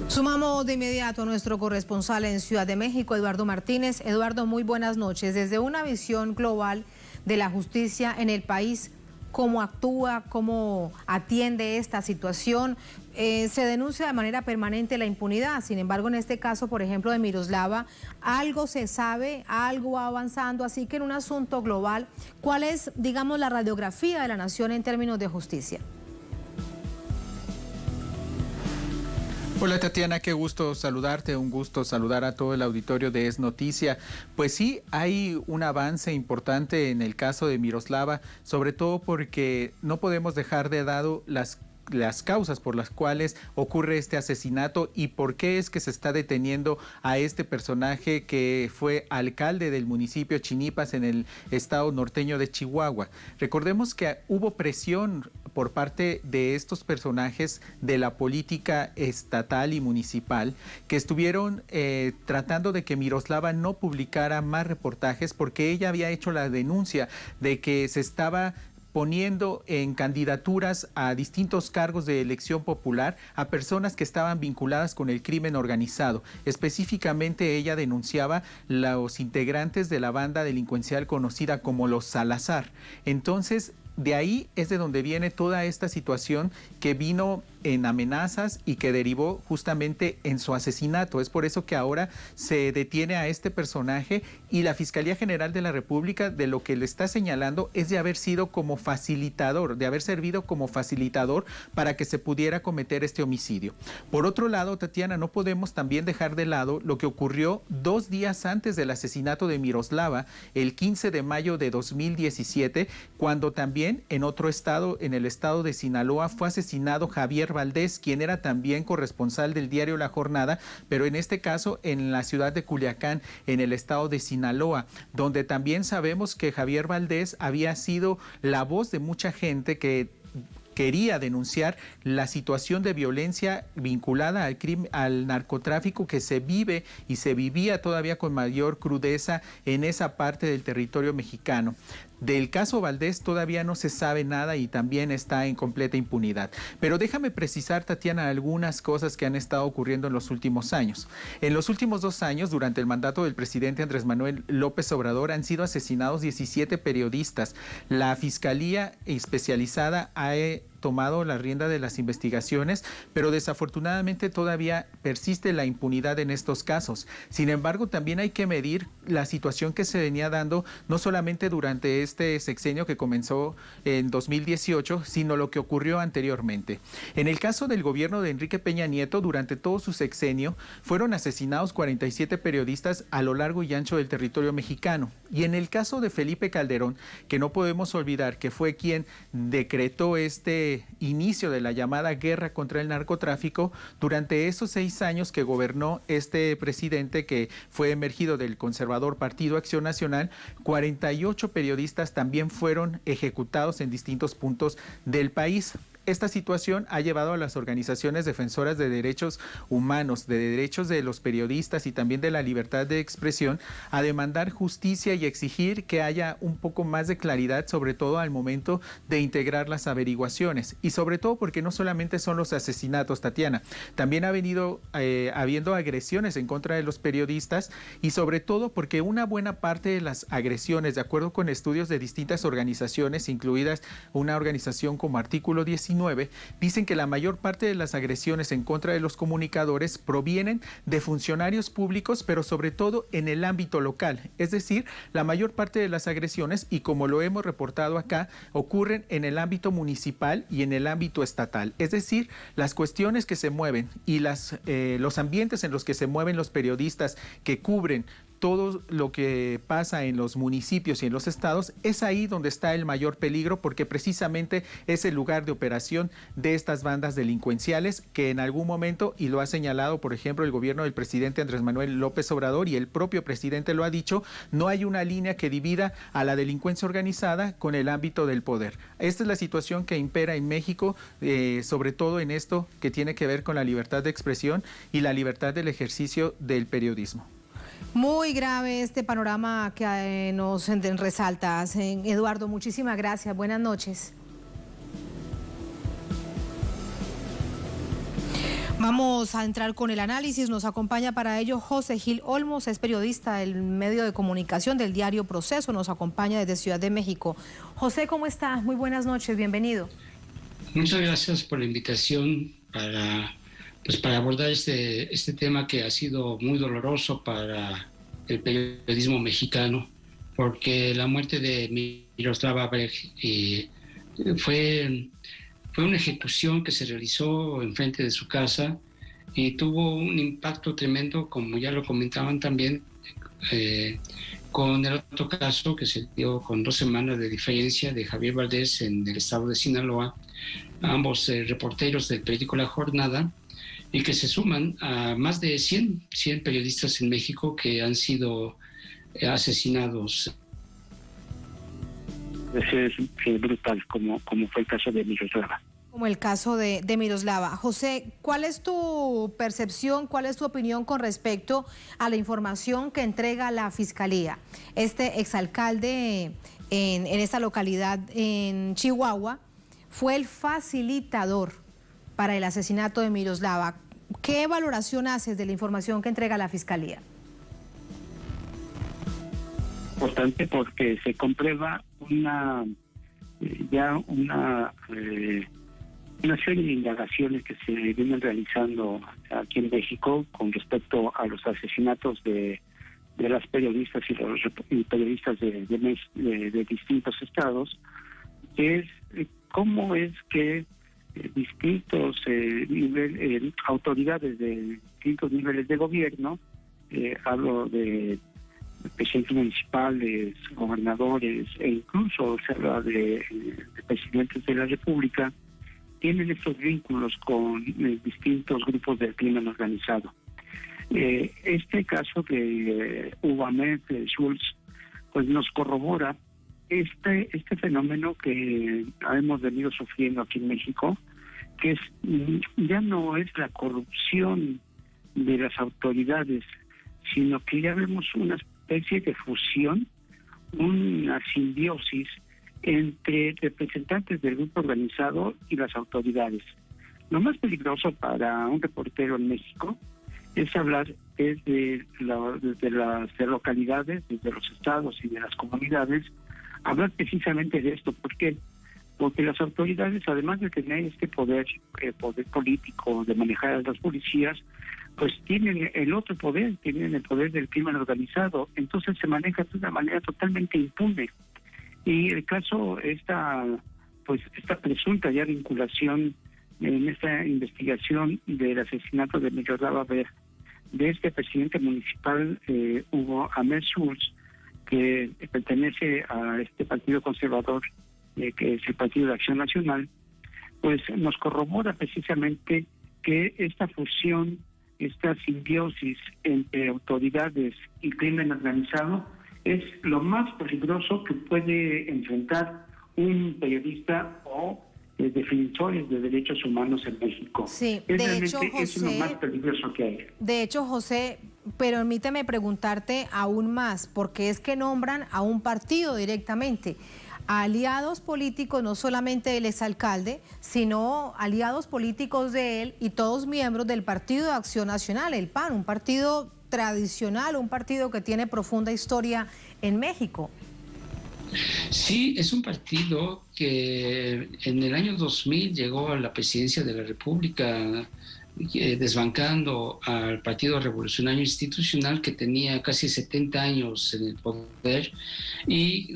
Sumamos de inmediato a nuestro corresponsal en Ciudad de México, Eduardo Martínez. Eduardo, muy buenas noches. Desde una visión global de la justicia en el país, ¿cómo actúa, cómo atiende esta situación? Se denuncia de manera permanente la impunidad. Sin embargo, en este caso, por ejemplo, de Miroslava, algo se sabe, algo va avanzando. Así que en un asunto global, ¿cuál es, digamos, la radiografía de la nación en términos de justicia?
Hola Tatiana, qué gusto saludarte, un gusto saludar a todo el auditorio de Es Noticia. Pues sí, hay un avance importante en el caso de Miroslava, sobre todo porque no podemos dejar de lado las causas por las cuales ocurre este asesinato y por qué es que se está deteniendo a este personaje que fue alcalde del municipio Chinipas en el estado norteño de Chihuahua. Recordemos que hubo presión por parte de estos personajes de la política estatal y municipal que estuvieron tratando de que Miroslava no publicara más reportajes porque ella había hecho la denuncia de que se estaba poniendo en candidaturas a distintos cargos de elección popular a personas que estaban vinculadas con el crimen organizado. Específicamente ella denunciaba los integrantes de la banda delincuencial conocida como los Salazar. Entonces, de ahí es de donde viene toda esta situación que vino en amenazas y que derivó justamente en su asesinato. Es por eso que ahora se detiene a este personaje y la Fiscalía General de la República de lo que le está señalando es de haber sido como facilitador, de haber servido como facilitador para que se pudiera cometer este homicidio. Por otro lado, Tatiana, no podemos también dejar de lado lo que ocurrió 2 días antes del asesinato de Miroslava, el 15 de mayo de 2017, cuando también en otro estado, en el estado de Sinaloa, fue asesinado Javier Valdés, quien era también corresponsal del diario La Jornada, pero en este caso en la ciudad de Culiacán, en el estado de Sinaloa, donde también sabemos que Javier Valdés había sido la voz de mucha gente que quería denunciar la situación de violencia vinculada al crimen, al narcotráfico que se vive y se vivía todavía con mayor crudeza en esa parte del territorio mexicano. Del caso Valdés todavía no se sabe nada y también está en completa impunidad. Pero déjame precisar, Tatiana, algunas cosas que han estado ocurriendo en los últimos años. En los últimos 2 años, durante el mandato del presidente Andrés Manuel López Obrador, han sido asesinados 17 periodistas. La Fiscalía especializada ha tomado la rienda de las investigaciones, pero desafortunadamente todavía persiste la impunidad en estos casos. Sin embargo, también hay que medir la situación que se venía dando, no solamente durante este sexenio que comenzó en 2018, sino lo que ocurrió anteriormente. En el caso del gobierno de Enrique Peña Nieto, durante todo su sexenio, fueron asesinados 47 periodistas a lo largo y ancho del territorio mexicano. Y en el caso de Felipe Calderón, que no podemos olvidar que fue quien decretó este inicio de la llamada guerra contra el narcotráfico, durante esos 6 años que gobernó este presidente que fue emergido del conservador Partido Acción Nacional, 48 periodistas también fueron ejecutados en distintos puntos del país. Esta situación ha llevado a las organizaciones defensoras de derechos humanos, de derechos de los periodistas y también de la libertad de expresión a demandar justicia y exigir que haya un poco más de claridad, sobre todo al momento de integrar las averiguaciones. Y sobre todo porque no solamente son los asesinatos, Tatiana, también ha venido habiendo agresiones en contra de los periodistas y sobre todo porque una buena parte de las agresiones, de acuerdo con estudios de distintas organizaciones, incluidas una organización como Artículo 19, dicen que la mayor parte de las agresiones en contra de los comunicadores provienen de funcionarios públicos, pero sobre todo en el ámbito local. Es decir, la mayor parte de las agresiones, y como lo hemos reportado acá, ocurren en el ámbito municipal y en el ámbito estatal. Es decir, las cuestiones que se mueven y los ambientes en los que se mueven los periodistas que cubren todo lo que pasa en los municipios y en los estados, es ahí donde está el mayor peligro, porque precisamente es el lugar de operación de estas bandas delincuenciales que en algún momento, y lo ha señalado por ejemplo el gobierno del presidente Andrés Manuel López Obrador y el propio presidente lo ha dicho, no hay una línea que divida a la delincuencia organizada con el ámbito del poder. Esta es la situación que impera en México, sobre todo en esto que tiene que ver con la libertad de expresión y la libertad del ejercicio del periodismo.
Muy grave este panorama que nos resaltas. Eduardo, muchísimas gracias. Buenas noches. Vamos a entrar con el análisis. Nos acompaña para ello José Gil Olmos, es periodista del medio de comunicación del diario Proceso. Nos acompaña desde Ciudad de México. José, ¿cómo estás? Muy buenas noches, bienvenido.
Muchas gracias por la invitación para abordar este tema que ha sido muy doloroso para el periodismo mexicano, porque la muerte de Miroslava Brecht fue una ejecución que se realizó enfrente de su casa y tuvo un impacto tremendo, como ya lo comentaban también, con el otro caso que se dio con 2 semanas de diferencia de Javier Valdés en el estado de Sinaloa, ambos reporteros del periódico La Jornada, y que se suman a más de 100 periodistas en México que han sido asesinados.
Es brutal, como fue el caso de Miroslava.
Como el caso de Miroslava. José, ¿cuál es tu percepción, cuál es tu opinión con respecto a la información que entrega la Fiscalía? Este exalcalde en esta localidad en Chihuahua, fue el facilitador para el asesinato de Miroslava. ¿Qué valoración haces de la información que entrega la Fiscalía?
Importante porque se comprueba una serie de indagaciones que se vienen realizando aquí en México con respecto a los asesinatos de las periodistas y periodistas de distintos estados, es cómo es que distintos autoridades de distintos niveles de gobierno, hablo de presidentes municipales, gobernadores e incluso se habla de presidentes de la República, tienen estos vínculos con distintos grupos del crimen organizado. Este caso de Hugo Ahmed Schultz pues nos corrobora este fenómeno que hemos venido sufriendo aquí en México, que ya no es la corrupción de las autoridades, sino que ya vemos una especie de fusión, una simbiosis entre representantes del grupo organizado y las autoridades. Lo más peligroso para un reportero en México es hablar desde las localidades, desde los estados y de las comunidades, hablar precisamente de esto. ¿Por qué? Porque las autoridades, además de tener este poder político de manejar a las policías, pues tienen el otro poder, tienen el poder del crimen organizado, entonces se maneja de una manera totalmente impune. Y el caso, esta presunta ya vinculación en esta investigación del asesinato de Miroslava Berg, de este presidente municipal Hugo Ahmed Schultz, que pertenece a este partido conservador, que es el Partido de Acción Nacional, pues nos corrobora precisamente que esta fusión, esta simbiosis entre autoridades y crimen organizado es lo más peligroso que puede enfrentar un periodista o defensores de derechos humanos en México.
Sí, de hecho, José,
es lo más peligroso que hay.
De hecho, José, permíteme preguntarte aún más, porque es que nombran a un partido directamente, a aliados políticos, no solamente del exalcalde, sino aliados políticos de él y todos miembros del Partido de Acción Nacional, el PAN, un partido tradicional, un partido que tiene profunda historia en México.
Sí, es un partido que en el año 2000 llegó a la presidencia de la República, desbancando al Partido Revolucionario Institucional, que tenía casi 70 años en el poder, y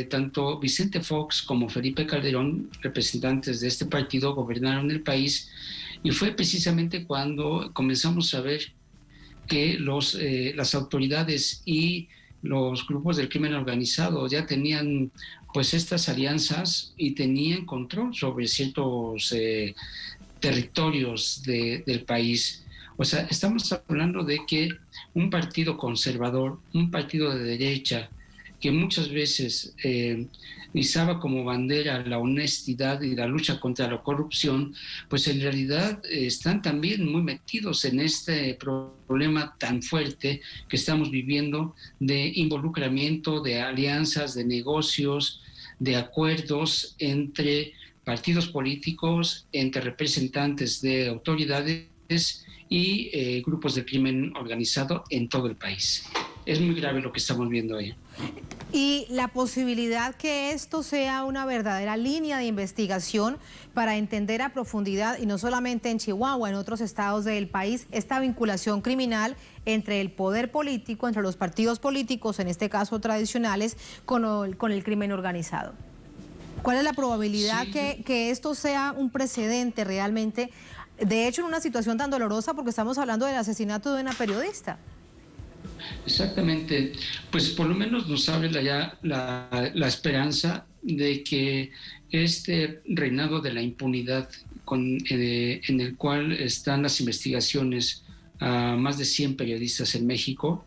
tanto Vicente Fox como Felipe Calderón, representantes de este partido, gobernaron el país, y fue precisamente cuando comenzamos a ver que las autoridades y los grupos del crimen organizado ya tenían pues estas alianzas y tenían control sobre ciertos territorios del país. O sea, estamos hablando de que un partido conservador, un partido de derecha, que muchas veces izaba como bandera la honestidad y la lucha contra la corrupción, pues en realidad están también muy metidos en este problema tan fuerte que estamos viviendo de involucramiento, de alianzas, de negocios, de acuerdos entre partidos políticos, entre representantes de autoridades y grupos de crimen organizado en todo el país. Es muy grave lo que estamos viendo ahí.
Y la posibilidad que esto sea una verdadera línea de investigación para entender a profundidad, y no solamente en Chihuahua, en otros estados del país, esta vinculación criminal entre el poder político, entre los partidos políticos, en este caso tradicionales, con el crimen organizado. ¿Cuál es la probabilidad que esto sea un precedente realmente? De hecho, en una situación tan dolorosa, porque estamos hablando del asesinato de una periodista.
Exactamente, pues por lo menos nos abre la esperanza de que este reinado de la impunidad en el cual están las investigaciones a más de 100 periodistas en México,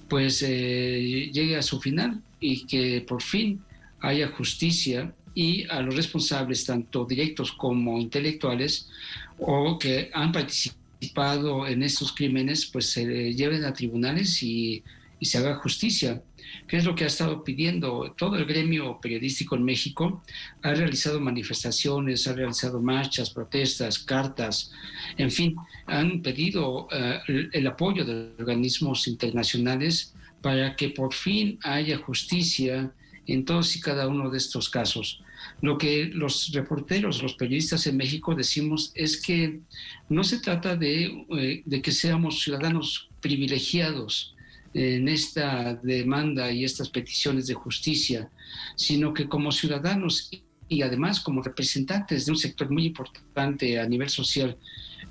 pues llegue a su final y que por fin haya justicia y a los responsables, tanto directos como intelectuales, o que han participado en estos crímenes, pues se lleven a tribunales y y se haga justicia, que es lo que ha estado pidiendo todo el gremio periodístico en México. Ha realizado manifestaciones, ha realizado marchas, protestas, cartas, en fin, han pedido el apoyo de organismos internacionales para que por fin haya justicia en todos y cada uno de estos casos. Lo que los reporteros, los periodistas en México decimos es que no se trata de que seamos ciudadanos privilegiados en esta demanda y estas peticiones de justicia, sino que como ciudadanos y además como representantes de un sector muy importante a nivel social,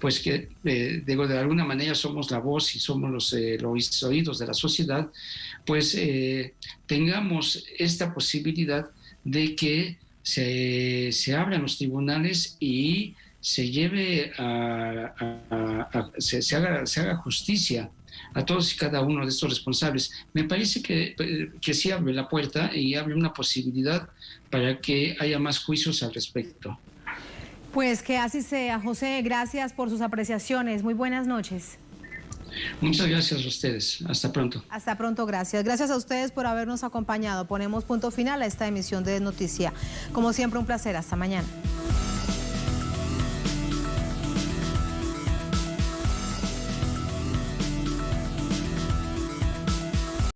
pues que de alguna manera somos la voz y somos los oídos de la sociedad, pues tengamos esta posibilidad de que se abran los tribunales y se lleve se haga justicia a todos y cada uno de estos responsables. Me parece que sí abre la puerta y abre una posibilidad para que haya más juicios al respecto.
Pues que así sea, José. Gracias por sus apreciaciones. Muy buenas noches.
Muchas gracias a ustedes. Hasta pronto.
Hasta pronto, gracias. Gracias a ustedes por habernos acompañado. Ponemos punto final a esta emisión de Desnoticia. Como siempre, un placer. Hasta mañana.